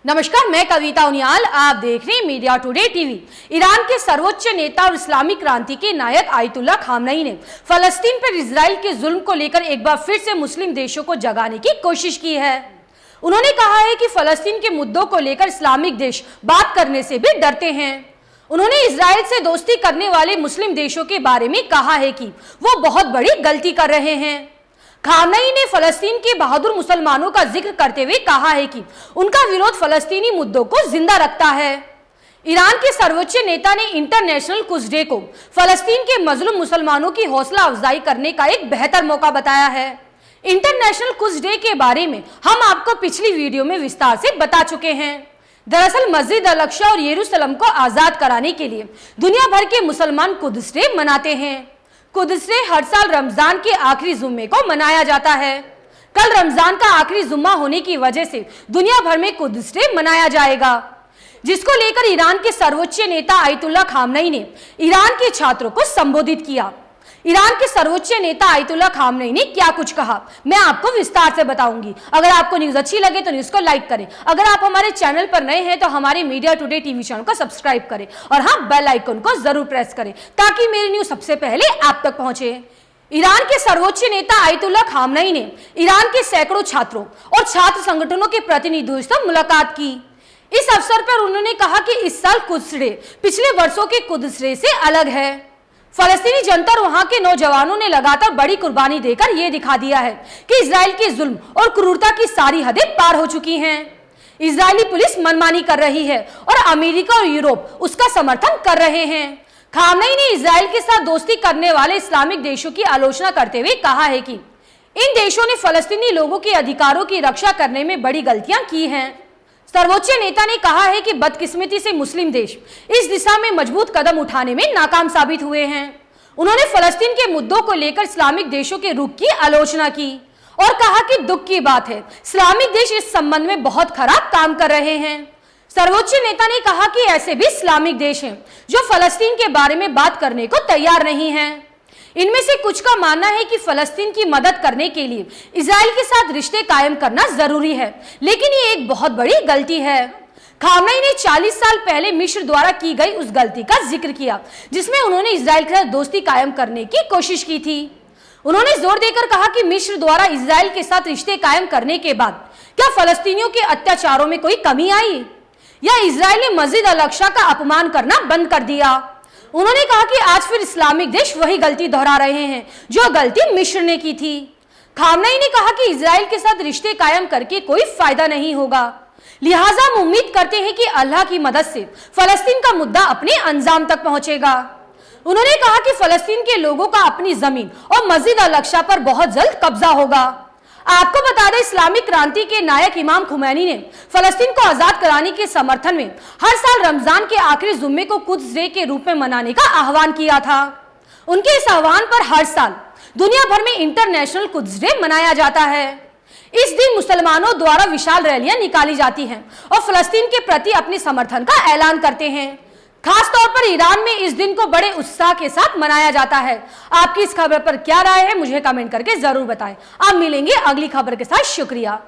नमस्कार, मैं कविता उनियाल, आप देख रहे हैं मीडिया टुडे टीवी। ईरान के सर्वोच्च नेता और इस्लामिक क्रांति के नायक आयतुल्लाह खामनई ने फलस्तीन पर इजराइल के जुल्म को लेकर एक बार फिर से मुस्लिम देशों को जगाने की कोशिश की है। उन्होंने कहा है कि फलस्तीन के मुद्दों को लेकर इस्लामिक देश बात करने से भी डरते हैं। उन्होंने इजराइल से दोस्ती करने वाले मुस्लिम देशों के बारे में कहा है कि वो बहुत बड़ी गलती कर रहे हैं। खामनई ने फलस्तीन के बहादुर मुसलमानों का जिक्र करते हुए कहा है कि उनका विरोध फलस्तीनी मुद्दों को जिंदा रखता है। ईरान के सर्वोच्च नेता ने इंटरनेशनल कुड्स डे को फलस्तीन के मजलूम मुसलमानों की हौसला अफजाई करने का एक बेहतर मौका बताया है। इंटरनेशनल कुड्स डे के बारे में हम आपको पिछली वीडियो में विस्तार से बता चुके हैं। दरअसल मस्जिद अल अक्सा और यरूशलेम को आजाद कराने के लिए दुनिया भर के मुसलमान कुड्स डे मनाते हैं। कुड्स डे हर साल रमजान के आखिरी जुम्मे को मनाया जाता है। कल रमजान का आखिरी जुम्मा होने की वजह से दुनिया भर में कुड्स डे मनाया जाएगा, जिसको लेकर ईरान के सर्वोच्च नेता आयतुल्लाह खामनई ने ईरान के छात्रों को संबोधित किया। ईरान के सर्वोच्च नेता आयतुल्लाह खामनई ने क्या कुछ कहा, मैं आपको विस्तार से बताऊंगी। अगर आपको न्यूज अच्छी लगे तो न्यूज को लाइक करें। अगर आप हमारे चैनल पर नए हैं तो हमारे मीडिया टुडे टीवी चैनल को सब्सक्राइब करें और हाँ, बेल आइकन को जरूर प्रेस करें ताकि मेरी न्यूज सबसे पहले आप तक पहुंचे। ईरान के सर्वोच्च नेता आयतुल्लाह खामनई ने ईरान के सैकड़ों छात्रों और छात्र संगठनों के प्रतिनिधियों से मुलाकात की। इस अवसर पर उन्होंने कहा कि इस साल कुड्स डे पिछले वर्षों के कुड्स डे से अलग है। फलस्तीनी जनता और वहां के नौजवानों ने लगातार बड़ी कुर्बानी देकर यह दिखा दिया है कि इजराइल के जुल्म और क्रूरता की सारी हदें पार हो चुकी हैं। इजरायली पुलिस मनमानी कर रही है और अमेरिका और यूरोप उसका समर्थन कर रहे हैं। खामनई ने इजराइल के साथ दोस्ती करने वाले इस्लामिक देशों की आलोचना करते हुए कहा है कि इन देशों ने फलस्तीनी लोगों के अधिकारों की रक्षा करने में बड़ी गलतियां की हैं। सर्वोच्च नेता ने कहा है कि बदकिस्मती से मुस्लिम देश इस दिशा में मजबूत कदम उठाने में नाकाम साबित हुए हैं। उन्होंने फलस्तीन के मुद्दों को लेकर इस्लामिक देशों के रुख की आलोचना की और कहा कि दुख की बात है, इस्लामिक देश इस संबंध में बहुत खराब काम कर रहे हैं। सर्वोच्च नेता ने कहा कि ऐसे भी इस्लामिक देश हैं जो फलस्तीन के बारे में बात करने को तैयार नहीं हैं। इनमें से कुछ का मानना है कि फलस्तीन की मदद करने के लिए इजराइल के साथ रिश्ते कायम करना जरूरी है, लेकिन ये एक बहुत बड़ी गलती है। खामनई ने 40 साल पहले मिस्र द्वारा की गई उस गलती का जिक्र किया जिसमें उन्होंने इजराइल के साथ दोस्ती कायम करने की कोशिश की थी। उन्होंने जोर देकर कहा कि मिस्र द्वारा इजराइल के साथ रिश्ते कायम करने के बाद क्या फलस्तीनियों के अत्याचारों में कोई कमी आई या इजराइल ने मस्जिद अल अक्सा का अपमान करना बंद कर दिया। उन्होंने कहा कि आज फिर इस्लामिक देश वही गलती दोहरा रहे हैं जो गलती मिस्र ने की थी। खामनई ने कहा कि इजराइल के साथ रिश्ते कायम करके कोई फायदा नहीं होगा, लिहाजा हम उम्मीद करते हैं कि अल्लाह की मदद से फलस्तीन का मुद्दा अपने अंजाम तक पहुंचेगा। उन्होंने कहा कि फलस्तीन के लोगों का अपनी जमीन और मस्जिद अल अक्सा पर बहुत जल्द कब्जा होगा। आपको बता दें, इस्लामिक क्रांति के नायक इमाम खुमैनी ने फलस्तीन को आजाद कराने के समर्थन में हर साल रमजान के आखिरी जुम्मे को कुड्स डे के रूप में मनाने का आह्वान किया था। उनके इस आह्वान पर हर साल दुनिया भर में इंटरनेशनल कुड्स डे मनाया जाता है। इस दिन मुसलमानों द्वारा विशाल रैलियां निकाली जाती हैं और फलस्तीन के प्रति अपने समर्थन का ऐलान करते हैं। खास तौर पर ईरान में इस दिन को बड़े उत्साह के साथ मनाया जाता है। आपकी इस खबर पर क्या राय है, मुझे कमेंट करके जरूर बताएं। आप मिलेंगे अगली खबर के साथ। शुक्रिया।